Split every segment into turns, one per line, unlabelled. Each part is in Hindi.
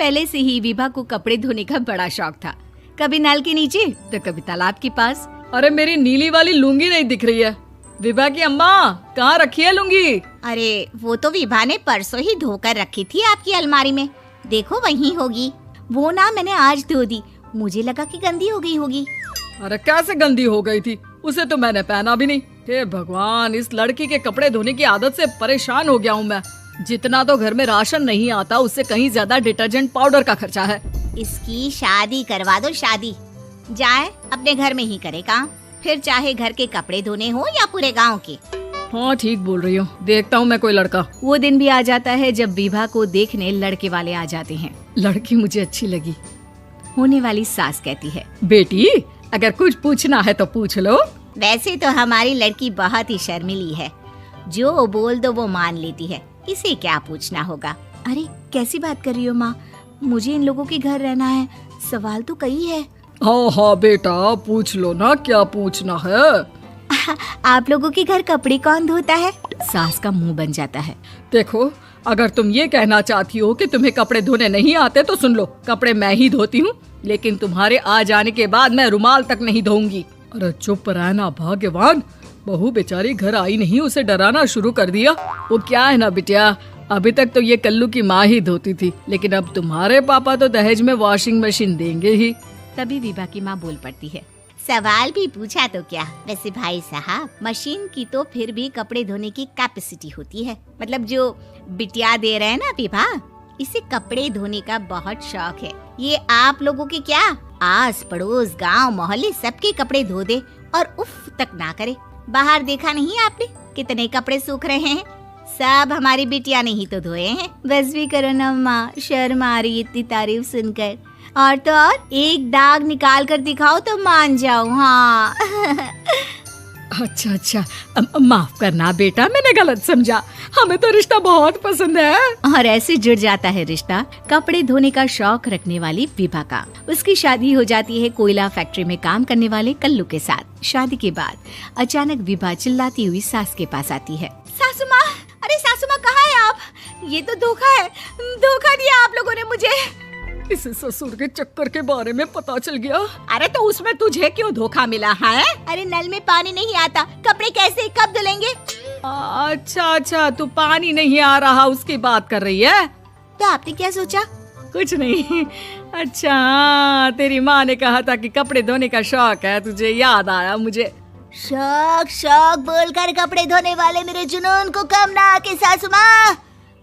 पहले से ही विभा को कपड़े धोने का बड़ा शौक था। कभी नल के नीचे तो कभी तालाब के पास।
अरे मेरी नीली वाली लुंगी नहीं दिख रही है। विभा की अम्मा, कहाँ रखी है लुंगी?
अरे वो तो विभा ने परसों ही धोकर रखी थी आपकी अलमारी में, देखो वहीं होगी। वो ना मैंने आज धो दी, मुझे लगा कि गंदी हो गई होगी।
अरे कैसे गंदी हो गई थी? उसे तो मैंने पहना भी नहीं। हे भगवान, इस लड़की के कपड़े धोने की आदत से परेशान हो गया हूँ मैं। जितना तो घर में राशन नहीं आता, उससे कहीं ज्यादा डिटर्जेंट पाउडर का खर्चा है।
इसकी शादी करवा दो, शादी। जाए अपने घर में ही करे काम, फिर चाहे घर के कपड़े धोने हो या पूरे गांव के।
हाँ ठीक बोल रही हो, देखता हूँ मैं कोई लड़का।
वो दिन भी आ जाता है जब विभा को देखने लड़के वाले आ जाते हैं।
लड़की मुझे अच्छी लगी।
होने वाली सास कहती है,
बेटी अगर कुछ पूछना है तो पूछ लो।
वैसे तो हमारी लड़की बहुत ही शर्मीली है, जो बोल दो वो मान लेती है, इसे क्या पूछना होगा।
अरे कैसी बात कर रही हो माँ, मुझे इन लोगों के घर रहना है, सवाल तो कई है।
हाँ हाँ बेटा, पूछ लो ना, क्या पूछना है।
आप लोगों के घर कपड़े कौन धोता है? सास का मुंह बन जाता है।
देखो, अगर तुम ये कहना चाहती हो कि तुम्हें कपड़े धोने नहीं आते तो सुन लो, कपड़े मैं ही धोती हूँ, लेकिन तुम्हारे आ जाने के बाद मैं रुमाल तक नहीं धोऊंगी। अरे चुप रहना भाग्यवान, बहू बेचारी घर आई नहीं, उसे डराना शुरू कर दिया। वो क्या है ना बिटिया, अभी तक तो ये कल्लू की माँ ही धोती थी, लेकिन अब तुम्हारे पापा तो दहेज में वॉशिंग मशीन देंगे ही।
तभी विभा की माँ बोल पड़ती है,
सवाल भी पूछा तो क्या। वैसे भाई साहब, मशीन की तो फिर भी कपड़े धोने की कैपेसिटी होती है। मतलब जो बिटिया दे रहे हैं ना विभा, इसे कपड़े धोने का बहुत शौक है। ये आप लोगों के क्या, आस पड़ोस गांव मोहल्ले सबके कपड़े धो दे और उफ तक ना करे। बाहर देखा नहीं आपने कितने कपड़े सूख रहे हैं? सब हमारी बिटिया ने ही तो धोए हैं।
बस भी करो ना माँ, शर्म आ रही इतनी तारीफ सुनकर। और तो और एक दाग निकाल कर दिखाओ तो मान जाओ। हाँ
अच्छा, माफ करना बेटा, मैंने गलत समझा। हमें तो रिश्ता बहुत पसंद है।
और ऐसे जुड़ जाता है रिश्ता कपड़े धोने का शौक रखने वाली विभा का। उसकी शादी हो जाती है कोयला फैक्ट्री में काम करने वाले कल्लू के साथ। शादी के बाद अचानक विभा चिल्लाती हुई सास के पास आती है।
सासू माँ, अरे सासू माँ कहाँ है आप? ये तो धोखा है, धोखा दिया आप लोगों ने मुझे।
इस ससुर के चक्कर के बारे में पता चल गया।
अरे तो उसमें तुझे क्यों धोखा मिला है? अरे नल में पानी नहीं आता, कपड़े कैसे कब धुलेंगे?
अच्छा, तू पानी नहीं आ रहा उसकी बात कर रही है।
तो आपने क्या सोचा?
कुछ नहीं। अच्छा, तेरी माँ ने कहा था कि कपड़े धोने का शौक है तुझे, याद आया मुझे।
शौक बोलकर कपड़े धोने वाले मेरे जुनून को कम ना आके सासू माँ,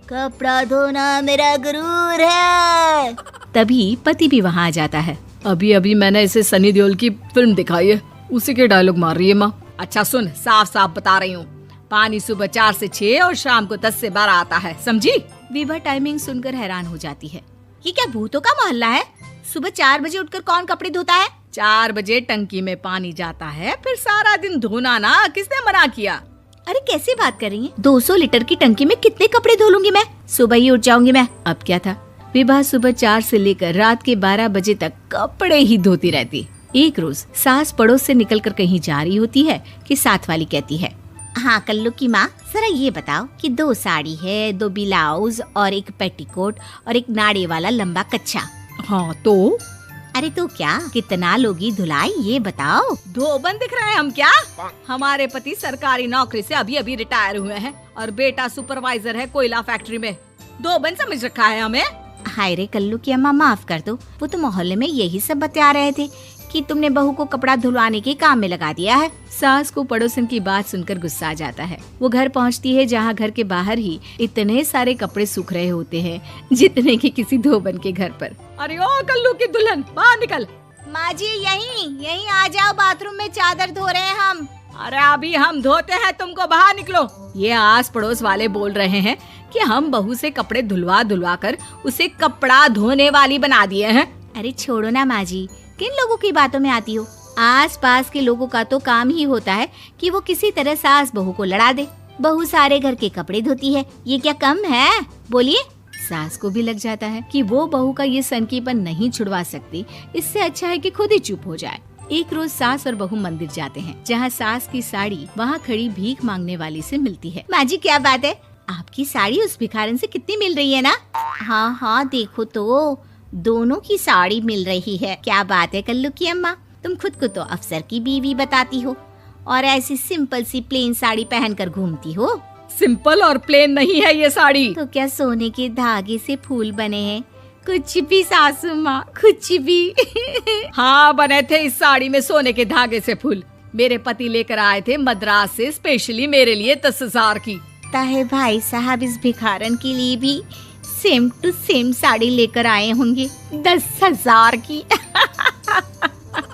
कपड़ा धोना मेरा गुरूर है।
तभी पति भी वहाँ आ जाता है।
अभी मैंने इसे सनी देओल की फिल्म दिखाई है, उसी के डायलॉग मार रही है माँ। अच्छा सुन, साफ बता रही हूँ, पानी सुबह 4 से 6 और शाम को 10 से 12 आता है, समझी?
विभा टाइमिंग सुनकर हैरान हो जाती है।
ये क्या भूतों का मोहल्ला है? सुबह 4 बजे उठकर कौन कपड़े धोता है?
4 बजे टंकी में पानी जाता है, फिर सारा दिन धोना ना, किसने मना किया?
अरे कैसी बात कर रही हैं? 200 लीटर की टंकी में कितने कपड़े धो लूंगी मैं? सुबह ही उठ जाऊंगी मैं। अब क्या था, विभा सुबह 4 से लेकर रात के 12 बजे तक कपड़े ही धोती रहती। एक रोज सास पड़ोस से निकलकर कहीं जा रही होती है कि साथ वाली कहती है,
हाँ कल्लू की माँ, जरा ये बताओ कि 2 साड़ी है, 2 ब्लाउज और एक पेटीकोट और एक नाड़े वाला लंबा कच्छा।
हाँ तो?
अरे तो क्या, कितना लोगी धुलाई ये बताओ।
धोबन दिख रहे हैं हम क्या? हमारे पति सरकारी नौकरी से अभी रिटायर हुए हैं और बेटा सुपरवाइजर है कोयला फैक्ट्री में। धोबन समझ रखा है हमें।
हाय रे कल्लू की अम्मा, माफ कर दो, वो तो मोहल्ले में यही सब बता रहे थे कि तुमने बहू को कपड़ा धुलवाने के काम में लगा दिया है।
सास को पड़ोसन की बात सुनकर गुस्सा आ जाता है। वो घर पहुंचती है जहां घर के बाहर ही इतने सारे कपड़े सूख रहे होते हैं जितने कि किसी धोबन के घर पर।
अरे ओ कल्लू की दुल्हन, बाहर निकल।
माँ जी यहीं आ जाओ, बाथरूम में चादर धो रहे हैं हम।
अरे अभी हम धोते हैं, तुमको बाहर निकलो। ये आस पड़ोस वाले बोल रहे हैं कि हम बहू से कपड़े धुलवा कर उसे कपड़ा धोने वाली बना दिए हैं।
अरे छोड़ो ना माँ जी, किन लोगों की बातों में आती हो? आस पास के लोगों का तो काम ही होता है कि वो किसी तरह सास बहू को लड़ा दे। बहू सारे घर के कपड़े धोती है, ये क्या कम है? बोलिए।
सास को भी लग जाता है कि वो बहू का ये सनकीपन नहीं छुड़वा सकती, इससे अच्छा है कि खुद ही चुप हो जाए। एक रोज सास और बहू मंदिर जाते हैं, जहाँ सास की साड़ी वहाँ खड़ी भीख मांगने वाली से मिलती है।
माँ जी क्या बात है, आपकी साड़ी उस भिखारन से कितनी मिल रही है ना? हाँ हाँ देखो तो, दोनों की साड़ी मिल रही है। क्या बात है कल्लू की अम्मा, तुम खुद को तो अफसर की बीवी बताती हो और ऐसी सिंपल सी प्लेन साड़ी पहनकर घूमती हो।
सिंपल और प्लेन नहीं है ये साड़ी।
तो क्या सोने के धागे से फूल बने हैं? कुछ भी सासू माँ, कुछ भी।
हाँ बने थे इस साड़ी में सोने के धागे से फूल। मेरे पति लेकर आए थे मद्रास से स्पेशली मेरे लिए 10,000 की।
ताहे भाई साहब इस भिखारन के लिए भी सेम टू सेम साड़ी लेकर आए होंगे 10,000 की।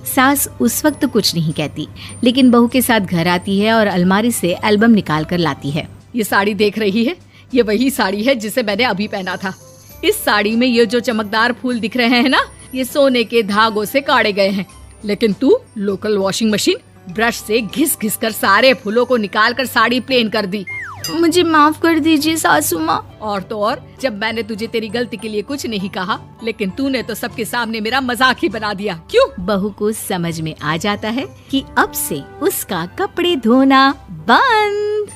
सास उस वक्त तो कुछ नहीं कहती, लेकिन बहू के साथ घर आती है और अलमारी से एल्बम निकाल कर लाती है।
ये साड़ी देख रही है, ये वही साड़ी है जिसे मैंने अभी पहना था। इस साड़ी में ये जो चमकदार फूल दिख रहे हैं ना, ये सोने के धागों से काढ़े गए हैं। लेकिन तू लोकल वॉशिंग मशीन ब्रश से घिस घिस कर सारे फूलों को निकाल कर साड़ी प्लेन कर दी।
मुझे माफ कर दीजिए सासू माँ।
और तो और, जब मैंने तुझे तेरी गलती के लिए कुछ नहीं कहा, लेकिन तूने तो सबके सामने मेरा मजाक ही बना दिया। क्यों?
बहू को समझ में आ जाता है कि अब से उसका कपड़े धोना बंद।